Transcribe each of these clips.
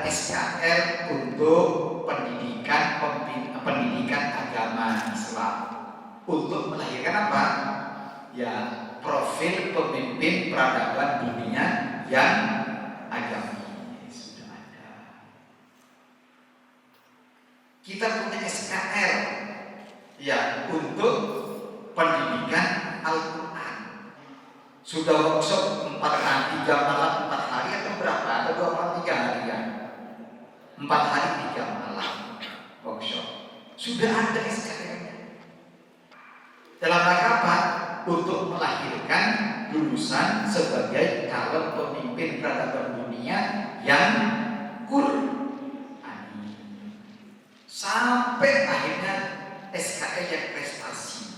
SKL untuk pendidikan agama Islam, untuk melahirkan apa? Ya, profil pemimpin peradaban dunia yang agamis sudah ada. Kita punya SKL ya untuk pendidikan Al-Quran. Sudah workshop 3 malam 4 hari atau berapa? Atau 2 malam 3 hari ya? 4 hari 3 malam workshop. Sudah ada SKL-nya. Dalam rangka apa? Untuk melahirkan lulusan sebagai calon pemimpin peradaban dunia yang Qur'ani. Sampai akhirnya SKL yang prestasi.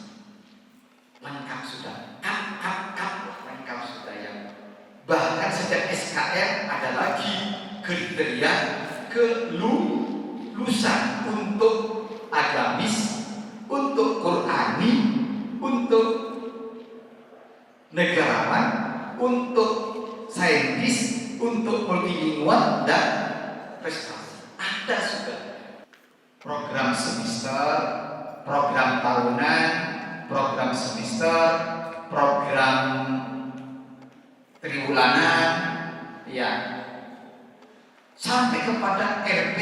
Lengkap sudah. Lengkap sudah yang. Bahkan sejak SKL ada lagi kriteria kelulusan untuk agamis, untuk Qur'ani, untuk negarawan, untuk saintis, untuk multilingual dan prestasi. Ada sudah program semester, program tahunan, program semester, program triwulanan, ya, sampai kepada RP,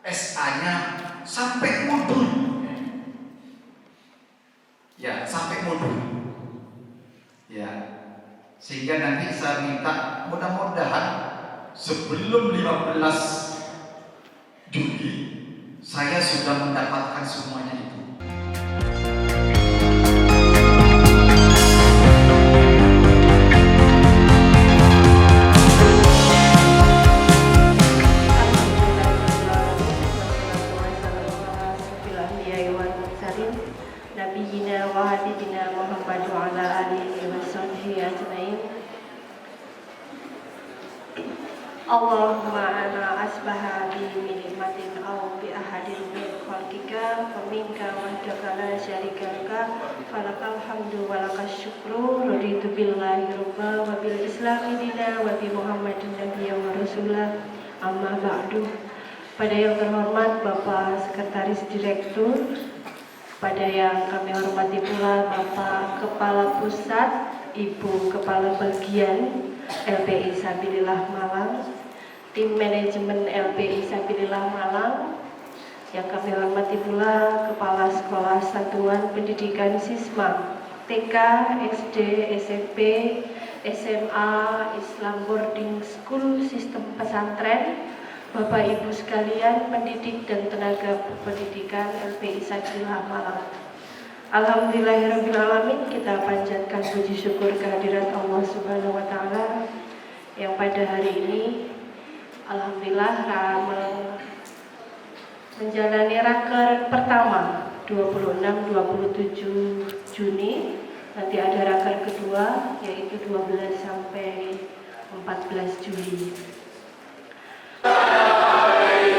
SA-nya, sampai modul, ya, sampai modul, ya, sehingga nanti saya minta mudah-mudahan sebelum 15 Juli saya sudah mendapatkan semuanya itu. Nabiyina wa habibina Muhammad wa ala alihi wa sahbihi ajma'in. Allahumma ana asbaha bi ni'matin aw bi ahadin min khalqika wa minka wahdaka la syarika laka falakal hamdu wa lakas syukru raditu billahi rabba wa bil islami dina wa bi Muhammadin nabiyya wa rasulah amma ba'du. Pada yang terhormat Bapak Sekretaris Direktur, pada yang kami hormati pula Bapak Kepala Pusat, Ibu Kepala Bagian LPI Sabilillah Malang, tim manajemen LPI Sabilillah Malang, yang kami hormati pula Kepala Sekolah Satuan Pendidikan Sisma TK, SD, SMP, SMA, Islam Boarding School, Sistem Pesantren, Bapak Ibu sekalian, pendidik dan tenaga pendidikan LPI Sabilillah Malang. Alhamdulillahirrabbilalamin, kita panjatkan puji syukur kehadirat Allah Subhanahu wa Ta'ala yang pada hari ini alhamdulillah menjalani raker pertama 26-27 Juni. Nanti ada raker kedua yaitu 12 sampai 14 Juli. Lagi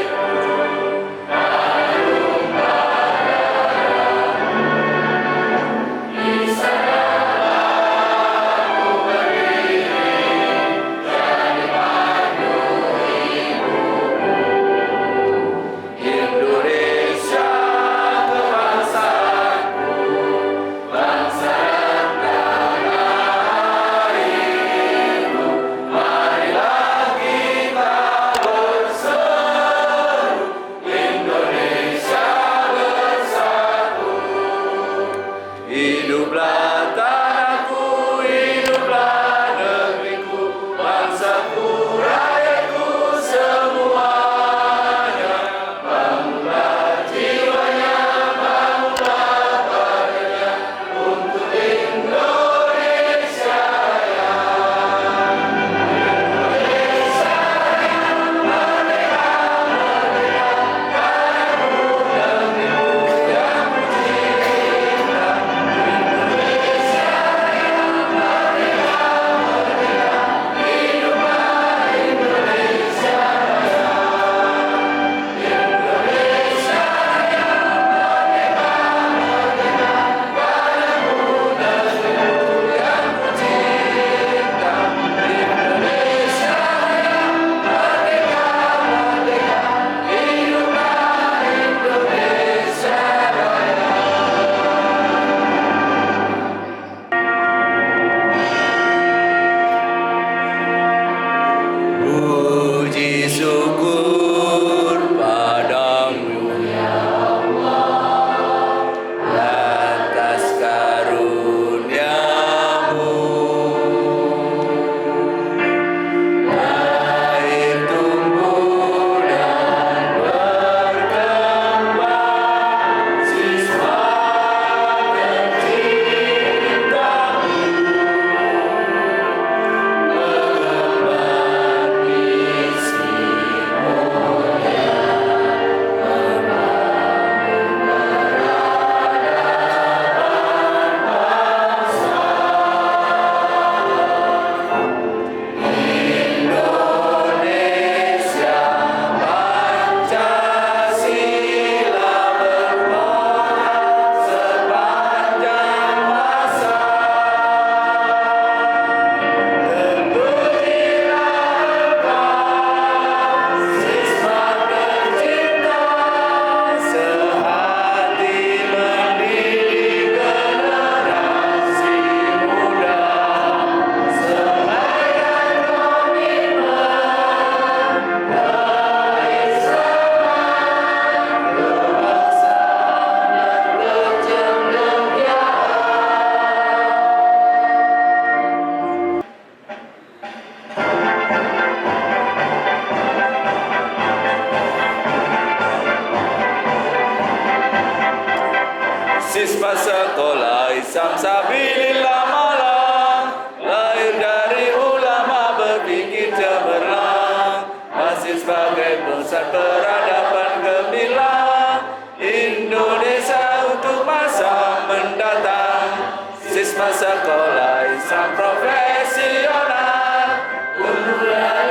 Siswa sekolah Islam Sabilillah Malang, lahir dari ulama berpikir cemerlang, masih sebagai pusat peradaban gemilang Indonesia untuk masa mendatang. Siswa sekolah Islam profesional, lulusan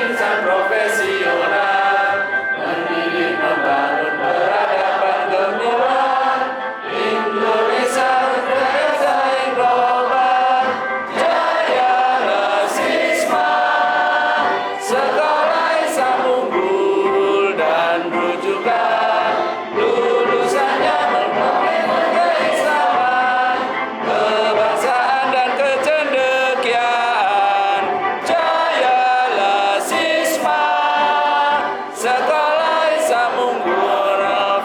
insan profesional, mendidik membangun peradaban gemilang Indonesia bersaing global. Jayalah siswa sekolah Islam unggul dan rujukan, lulusannya membangun keislaman, kebangsaan dan kecendekiaan. Jayalah siswa sekolah Islam unggul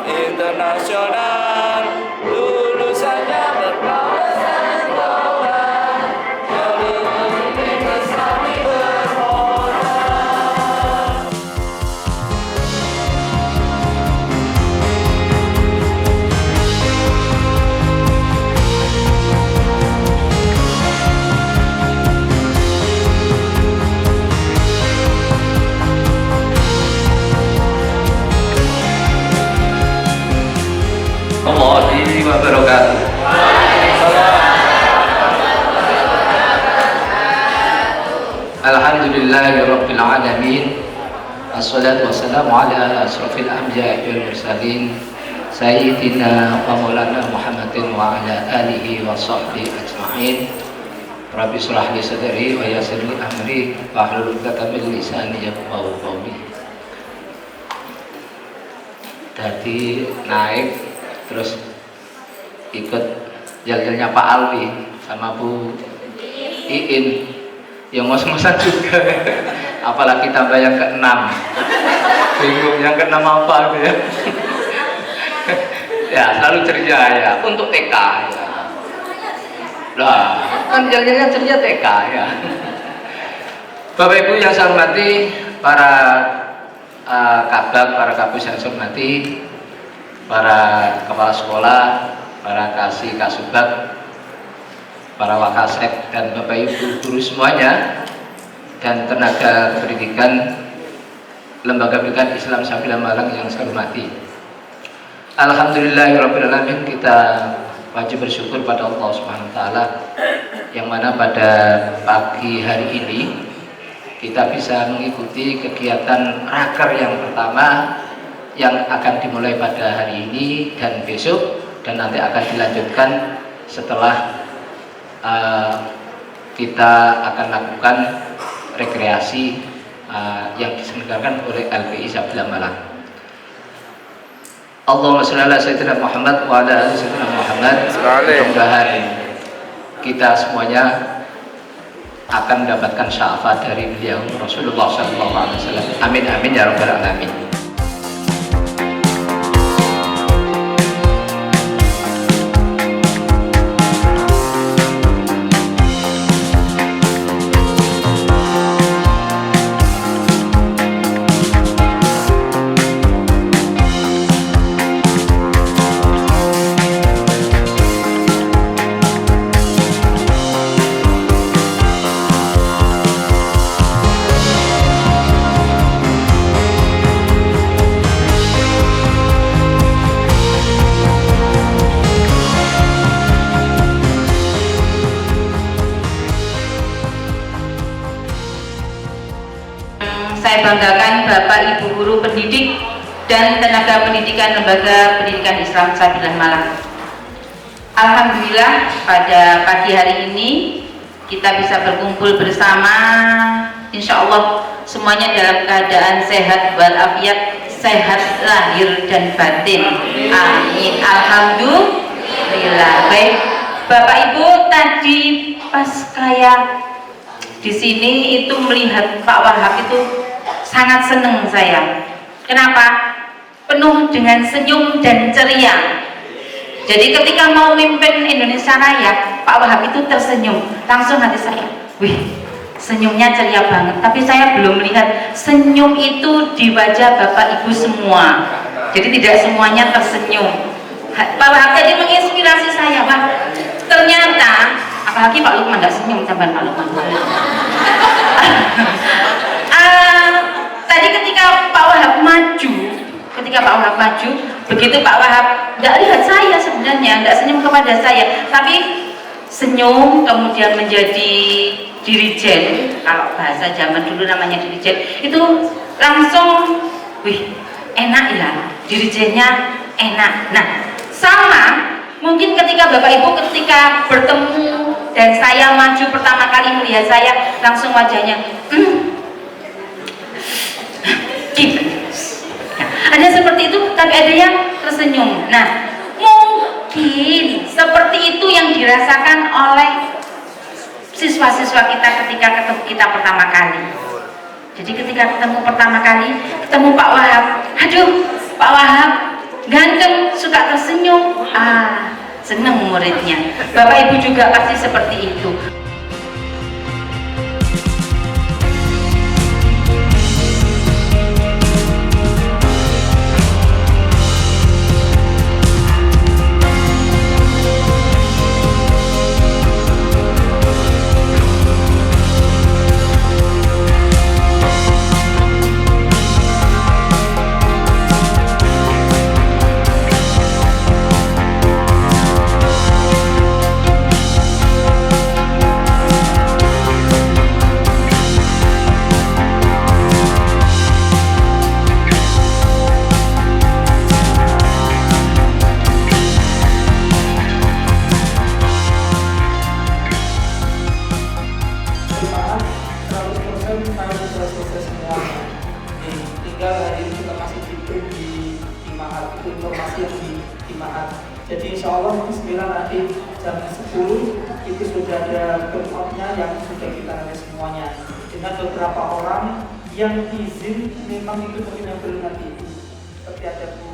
internasional, lulusannya berwawasan global, melindungi Islami bermoral. Warahmatullahi wabarakatuh. Alhamdulillahirabbil alamin. Assalatu wassalamu ala asrofil anbiya'i wal mursalin sayyidina wa maulana Muhammadin wa ala alihi wa sahbihi ajma'in. Rabbi shrah li sadri wa yassir li amri wa hlul 'uqdatam min lisani yafqahu qawli. Tadi naik terus ikut jalan-jalannya Pak Alwi sama Bu Iin yang ngos-ngosan juga. Apalagi tambah yang ke-6, bingung yang ke-6 apa gitu ya. Ya selalu ceria ya untuk TK ya. Lah kan jalan-jalannya ceria TK ya. Bapak Ibu yang saya hormati, para kabak, para kapus yang saya hormati, para kepala sekolah, para kasih kasubag, para wakasek dan Bapak Ibu guru semuanya, dan tenaga pendidikan Lembaga Pendidikan Islam Sabilillah Malang yang saya hormati. Alhamdulillahirabbil alamin, kita wajib bersyukur pada Allah Subhanahu wa taala yang mana pada pagi hari ini kita bisa mengikuti kegiatan raker yang pertama yang akan dimulai pada hari ini dan besok, dan nanti akan dilanjutkan setelah kita akan lakukan rekreasi yang diselenggarakan oleh LPI Sabilillah Malang. Allahumma sholli ala sayyidina Muhammad wa ala ali sayyidina Muhammad. Mudah-mudahan kita semuanya akan mendapatkan syafaat dari beliau Rasulullah SAW. Amin amin ya rabbal alamin. Saya banggakan Bapak Ibu guru pendidik dan tenaga pendidikan Lembaga Pendidikan Islam Sabilillah Malang. Alhamdulillah pada pagi hari ini kita bisa berkumpul bersama, insya Allah semuanya dalam keadaan sehat walafiat, sehat lahir dan batin. Amin. Alhamdulillah. Baik, Bapak Ibu, tadi pas kayak di sini itu melihat Pak Wahab itu sangat senang saya. Kenapa? Penuh dengan senyum dan ceria. Jadi ketika mau mimpin Indonesia Raya, Pak Wahab itu tersenyum. Langsung hati saya, wih, senyumnya ceria banget. Tapi saya belum melihat senyum itu di wajah Bapak Ibu semua. Jadi tidak semuanya tersenyum. Pak Wahab tadi menginspirasi saya, Pak. Ternyata, apalagi Pak Lukman nggak senyum sama Pak Lukman. Tadi ketika Pak Wahab maju, begitu Pak Wahab nggak lihat saya sebenarnya, nggak senyum kepada saya, tapi senyum kemudian menjadi dirijen. Kalau bahasa zaman dulu namanya dirijen, itu langsung, wih, enak ya, dirijennya enak. Nah, sama mungkin ketika Bapak Ibu ketika bertemu dan saya maju pertama kali melihat saya, langsung wajahnya gitu. Nah, ada seperti itu, tapi ada yang tersenyum. Nah, mungkin seperti itu yang dirasakan oleh siswa-siswa kita ketika ketemu kita pertama kali. Jadi ketika ketemu pertama kali, ketemu Pak Wahab, aduh Pak Wahab ganteng, suka tersenyum, seneng muridnya. Bapak Ibu juga pasti seperti itu. Tinggal hari ini kita masih diberi di Mahat, itu informasi yang di Mahat. Jadi insya Allah bismillah nanti jam 10 itu sudah ada breakout-nya yang sudah kita lihat semuanya. Dengan beberapa orang yang izin memang itu mungkin yang belum nanti. Seperti ada Bu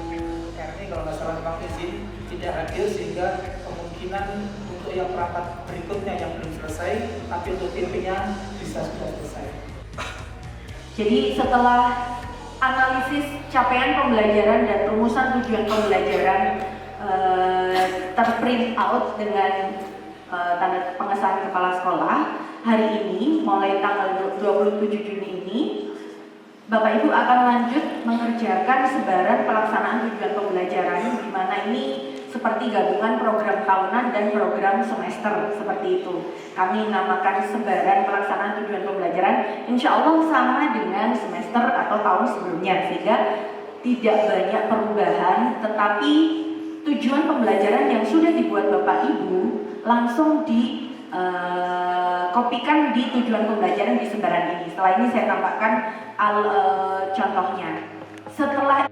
Erni kalau nggak salah memang izin tidak hadir sehingga kemungkinan untuk yang perangkat berikutnya yang belum selesai, tapi untuk TV-nya bisa sudah selesai. Jadi setelah analisis capaian pembelajaran dan rumusan tujuan pembelajaran terprint out dengan tanda pengesahan kepala sekolah, hari ini mulai tanggal 27 Juni ini Bapak Ibu akan lanjut mengerjakan sebaran pelaksanaan tujuan pembelajaran, di mana ini seperti gabungan program tahunan dan program semester, seperti itu. Kami namakan sebaran pelaksanaan tujuan pembelajaran, insya Allah sama dengan semester atau tahun sebelumnya, sehingga tidak banyak perubahan, tetapi tujuan pembelajaran yang sudah dibuat Bapak Ibu langsung kopikan di tujuan pembelajaran di sebaran ini. Setelah ini saya tambahkan contohnya. Setelah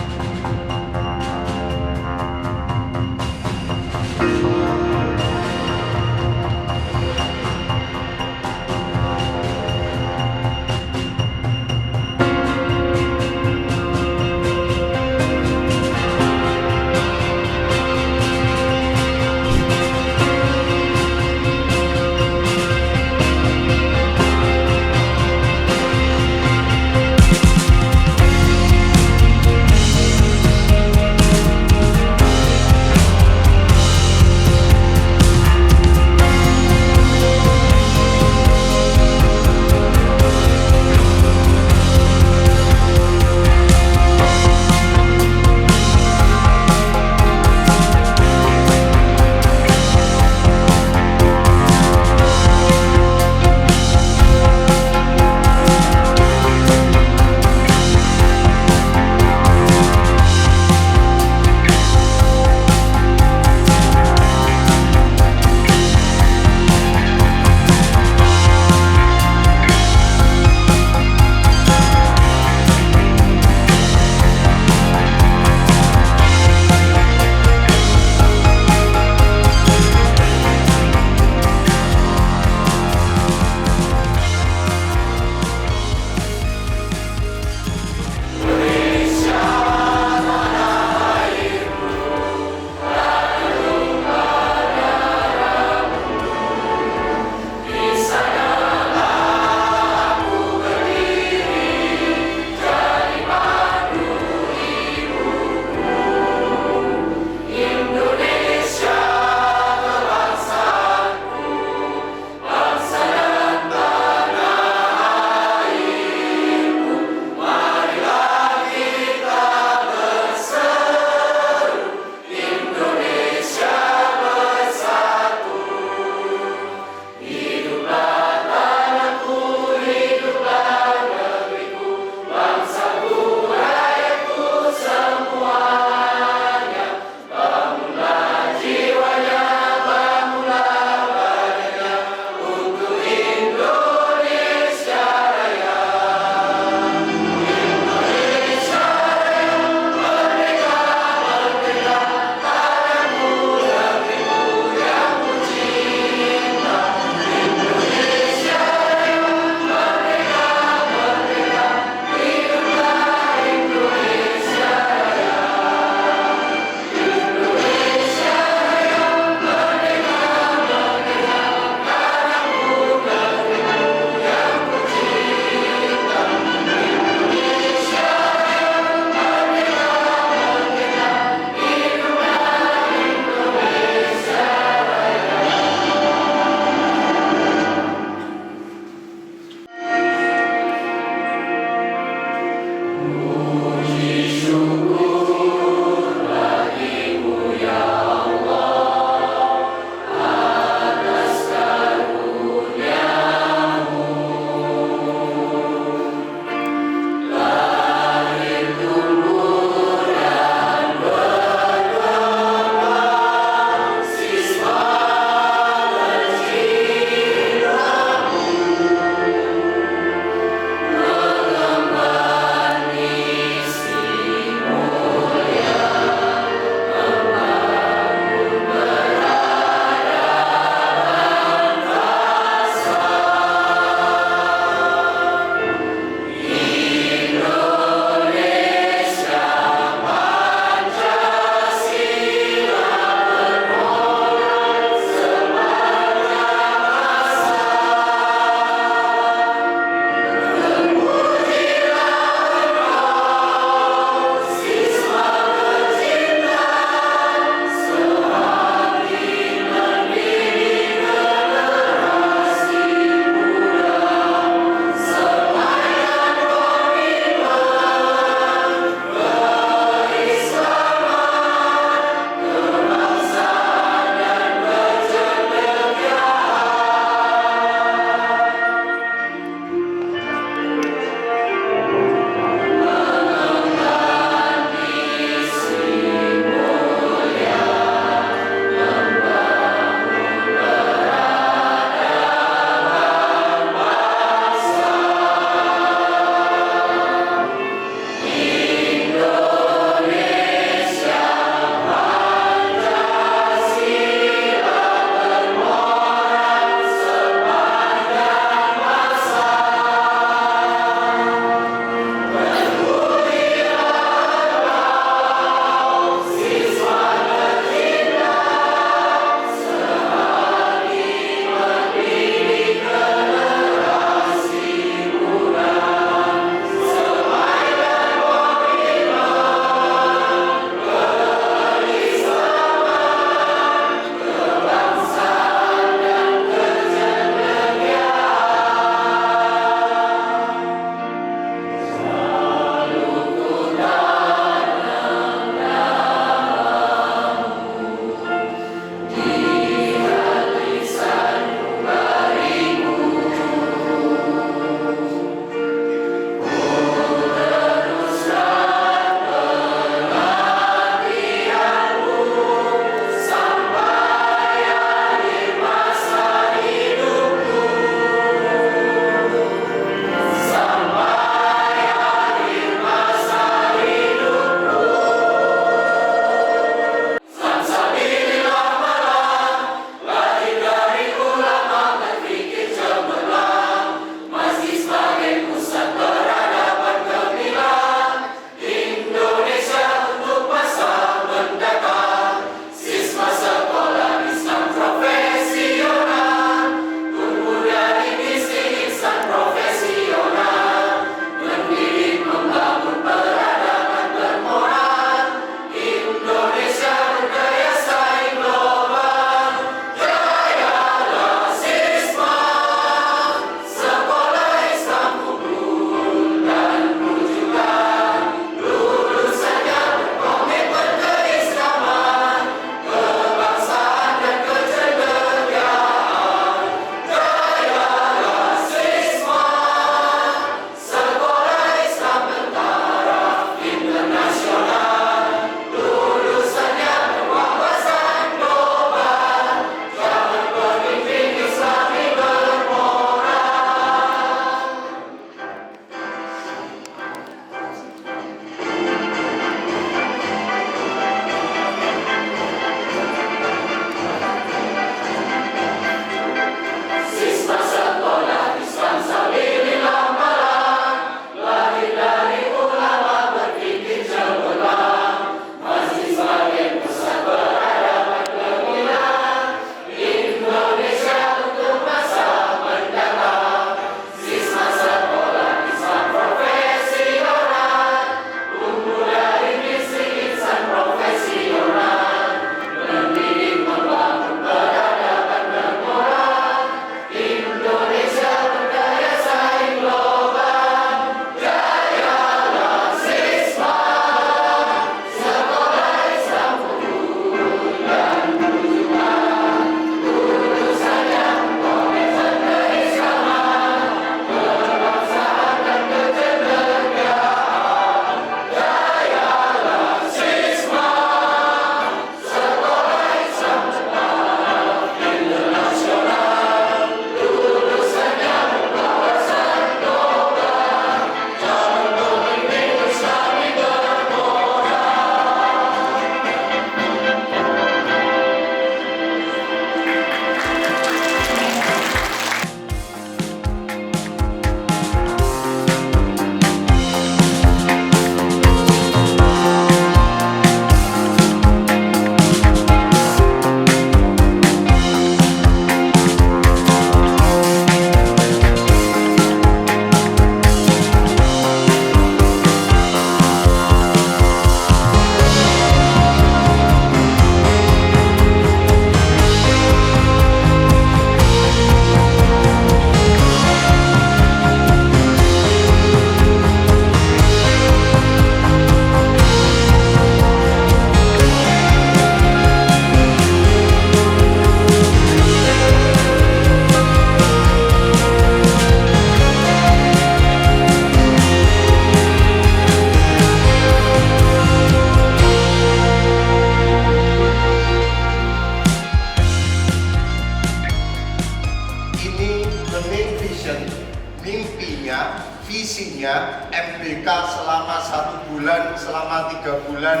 selama 1 bulan, selama 3 bulan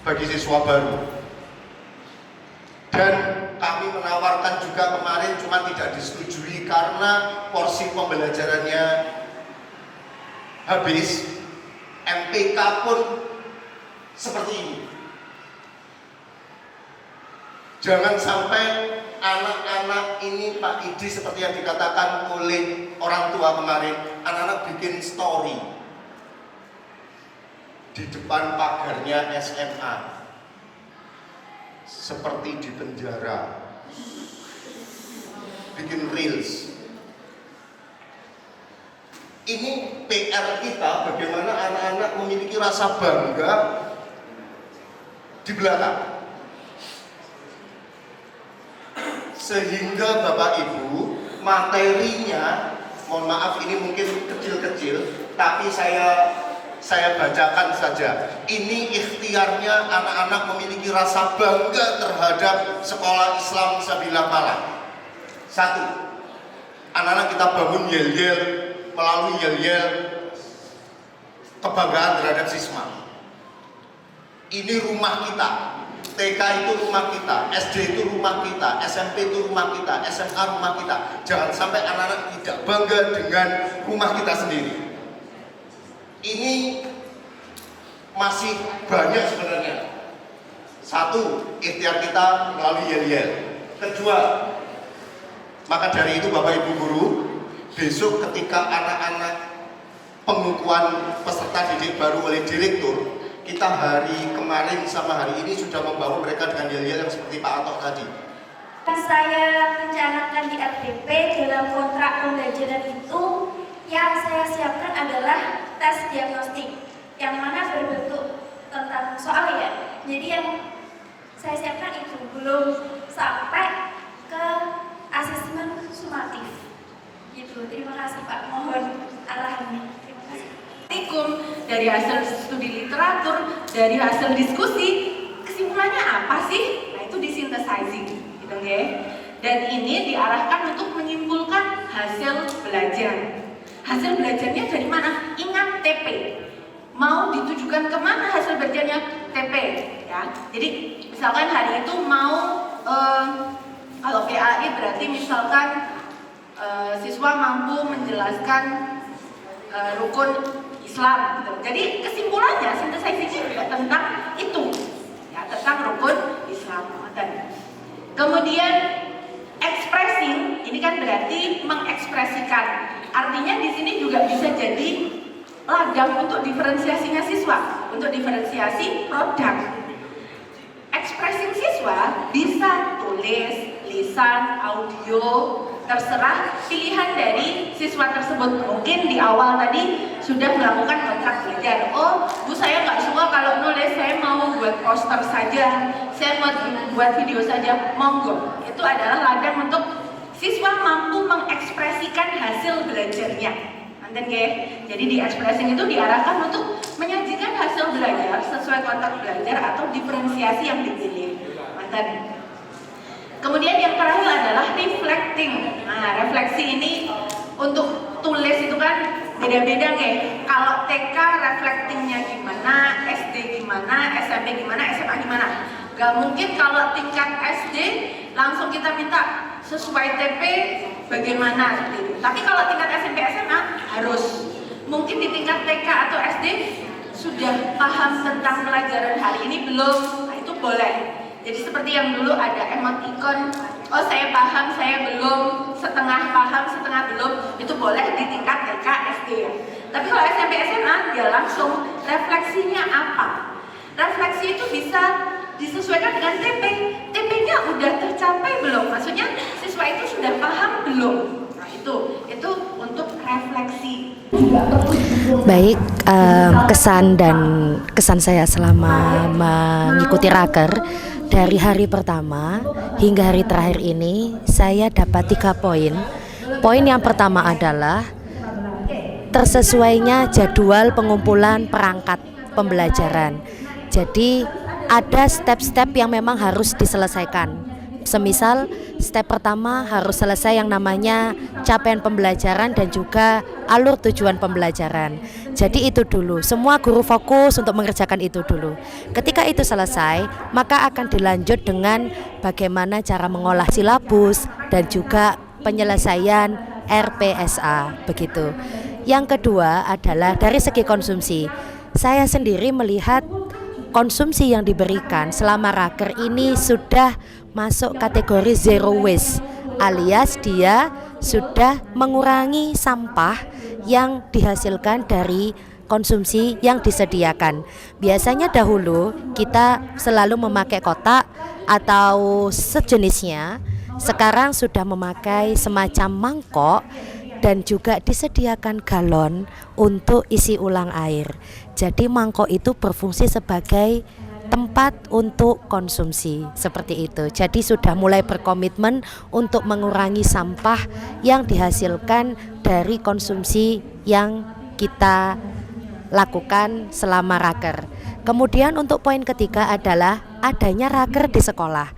bagi siswa baru. Dan kami menawarkan juga kemarin, cuma tidak disetujui karena porsi pembelajarannya habis. MPK pun seperti ini. Jangan sampai anak-anak ini, Pak Idi, seperti yang dikatakan oleh orang tua kemarin, anak-anak bikin story di depan pagarnya SMA seperti di penjara, bikin reels. Ini PR kita, bagaimana anak-anak memiliki rasa bangga di belakang, sehingga Bapak Ibu materinya, mohon maaf ini mungkin kecil-kecil, tapi saya bacakan saja. Ini ikhtiarnya anak-anak memiliki rasa bangga terhadap sekolah Islam Sabilah Malang. 1, anak-anak kita bangun yel-yel, melalui yel-yel kebanggaan terhadap siswa. Ini rumah kita. TK itu rumah kita, SD itu rumah kita, SMP itu rumah kita, SMA rumah kita. Jangan sampai anak-anak tidak bangga dengan rumah kita sendiri. Ini masih banyak sebenarnya. 1, ikhtiar kita melalui yel-yel. 2, maka dari itu Bapak Ibu Guru, besok ketika anak-anak pengukuhan peserta didik baru oleh direktur, kita hari kemarin sama hari ini sudah membawa mereka dengan yel-yel yang seperti Pak Atok tadi. Saya rencanakan di RTP dalam kontrak pembelajaran itu, yang saya siapkan adalah tes diagnostik yang mana berbentuk tentang soal ya. Jadi yang saya siapkan itu belum sampai ke asesmen sumatif. Gitu. Terima kasih Pak. Mohon arahannya. Terima kasih. Dari hasil studi literatur, dari hasil diskusi, kesimpulannya apa sih? Nah itu disynthesizing, gitu ya. Dan ini diarahkan untuk menyimpulkan hasil belajar. Hasil belajarnya dari mana? Ingat TP. Mau ditujukan kemana hasil belajarnya? TP. Ya. Jadi misalkan hari itu mau kalau PAI berarti misalkan siswa mampu menjelaskan rukun Islam. Gitu. Jadi kesimpulannya synthesizing juga tentang itu, ya, tentang rukun Islam. Kemudian expressing ini kan berarti mengekspresikan. Artinya di sini juga bisa jadi ladang untuk diferensiasinya siswa, untuk diferensiasi produk. Expressing siswa bisa tulis, lisan, audio, terserah pilihan dari siswa tersebut. Mungkin di awal tadi sudah melakukan kontrak belajar. Oh, Bu saya nggak suka kalau nulis, saya mau buat poster saja, saya buat video saja, monggo. Itu adalah ladang untuk siswa mampu mengekspresikan hasil belajarnya. Nanti ya. Jadi di expressing itu diarahkan untuk menyajikan hasil belajar sesuai kontrak belajar atau diferensiasi yang dipilih. Mantan. Kemudian yang terakhir adalah reflecting. Nah, refleksi ini untuk tulis itu kan beda-beda ya. Kalau TK reflectingnya gimana, SD gimana, SMP gimana, SMA gimana. Gak mungkin kalau tingkat SD langsung kita minta sesuai TP bagaimana seperti itu. Tapi kalau tingkat SMP SMA harus. Mungkin di tingkat TK atau SD sudah paham tentang pelajaran hari ini belum, nah itu boleh. Jadi seperti yang dulu ada emoticon, oh saya paham, saya belum, setengah paham, setengah belum, itu boleh di tingkat TK, SD ya. Tapi kalau SMP, SMA, dia langsung refleksinya apa? Refleksi itu bisa disesuaikan dengan TP. TP-nya udah tercapai belum? Maksudnya siswa itu sudah paham belum? Nah itu untuk refleksi. Baik, kesan saya selama mengikuti raker dari hari pertama hingga hari terakhir ini, saya dapat 3 poin. Poin yang pertama adalah tersesuainya jadwal pengumpulan perangkat pembelajaran. Jadi ada step-step yang memang harus diselesaikan. Semisal step pertama harus selesai yang namanya capaian pembelajaran dan juga alur tujuan pembelajaran. Jadi itu dulu, semua guru fokus untuk mengerjakan itu dulu. Ketika itu selesai, maka akan dilanjut dengan bagaimana cara mengolah silabus dan juga penyelesaian RPSA begitu. Yang kedua adalah dari segi konsumsi. Saya sendiri melihat konsumsi yang diberikan selama raker ini sudah masuk kategori zero waste, alias dia sudah mengurangi sampah yang dihasilkan dari konsumsi yang disediakan. Biasanya dahulu kita selalu memakai kotak atau sejenisnya, sekarang sudah memakai semacam mangkok dan juga disediakan galon untuk isi ulang air. Jadi mangkok itu berfungsi sebagai tempat untuk konsumsi seperti itu. Jadi sudah mulai berkomitmen untuk mengurangi sampah yang dihasilkan dari konsumsi yang kita lakukan selama raker. Kemudian untuk poin ketiga adalah adanya raker di sekolah.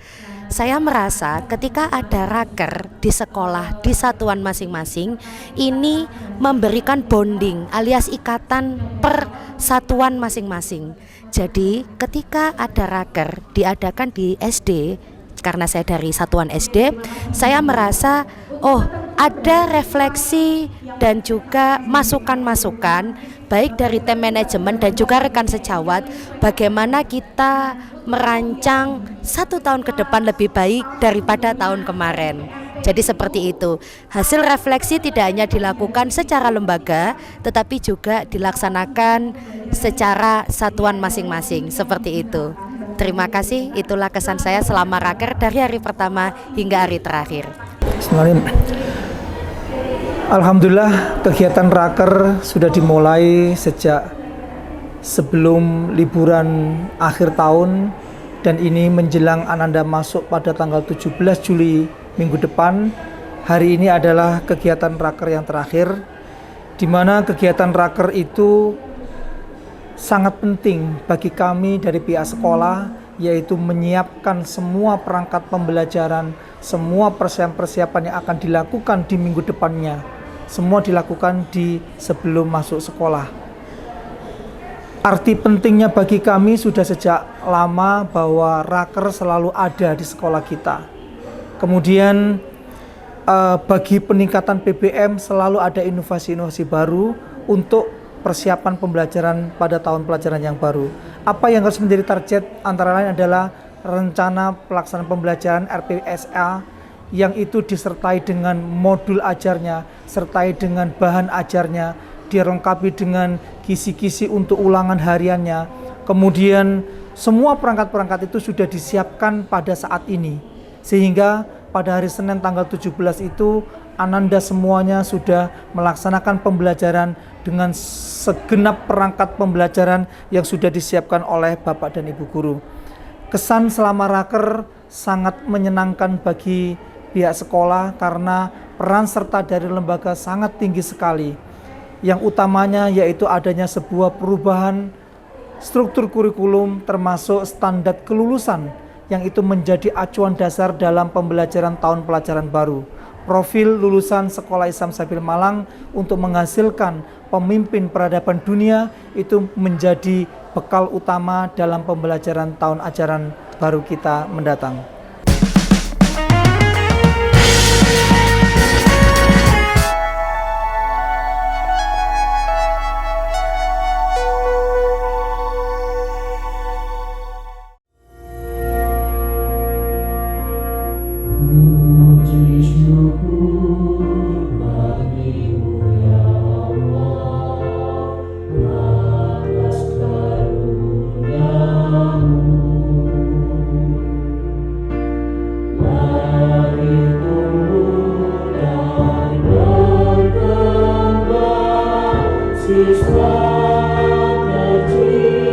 Saya merasa ketika ada raker di sekolah, di satuan masing-masing, ini memberikan bonding alias ikatan per satuan masing-masing. Jadi ketika ada raker diadakan di SD, karena saya dari satuan SD, saya merasa ada refleksi dan juga masukan-masukan baik dari tim manajemen dan juga rekan sejawat, bagaimana kita merancang 1 tahun ke depan lebih baik daripada tahun kemarin. Jadi seperti itu. Hasil refleksi tidak hanya dilakukan secara lembaga, tetapi juga dilaksanakan secara satuan masing-masing. Seperti itu. Terima kasih, itulah kesan saya selama raker dari hari pertama hingga hari terakhir. Alhamdulillah, kegiatan raker sudah dimulai sejak sebelum liburan akhir tahun, dan ini menjelang Ananda masuk pada tanggal 17 Juli minggu depan. Hari ini adalah kegiatan raker yang terakhir, di mana kegiatan raker itu sangat penting bagi kami dari pihak sekolah, yaitu menyiapkan semua perangkat pembelajaran, semua persiapan-persiapan yang akan dilakukan di minggu depannya, semua dilakukan di sebelum masuk sekolah. Arti pentingnya bagi kami sudah sejak lama bahwa raker selalu ada di sekolah kita. Kemudian bagi peningkatan PBM selalu ada inovasi-inovasi baru untuk persiapan pembelajaran pada tahun pelajaran yang baru. Apa yang harus menjadi target antara lain adalah rencana pelaksanaan pembelajaran RPSA yang itu disertai dengan modul ajarnya, sertai dengan bahan ajarnya, dilengkapi dengan kisi-kisi untuk ulangan hariannya. Kemudian semua perangkat-perangkat itu sudah disiapkan pada saat ini, sehingga pada hari Senin tanggal 17 itu Ananda semuanya sudah melaksanakan pembelajaran dengan segenap perangkat pembelajaran yang sudah disiapkan oleh Bapak dan Ibu guru. Kesan selama raker sangat menyenangkan bagi pihak sekolah karena peran serta dari lembaga sangat tinggi sekali. Yang utamanya yaitu adanya sebuah perubahan struktur kurikulum termasuk standar kelulusan yang itu menjadi acuan dasar dalam pembelajaran tahun pelajaran baru. Profil lulusan Sekolah Islam Sabil Malang untuk menghasilkan pemimpin peradaban dunia itu menjadi bekal utama dalam pembelajaran tahun ajaran baru kita mendatang. Siswa kecil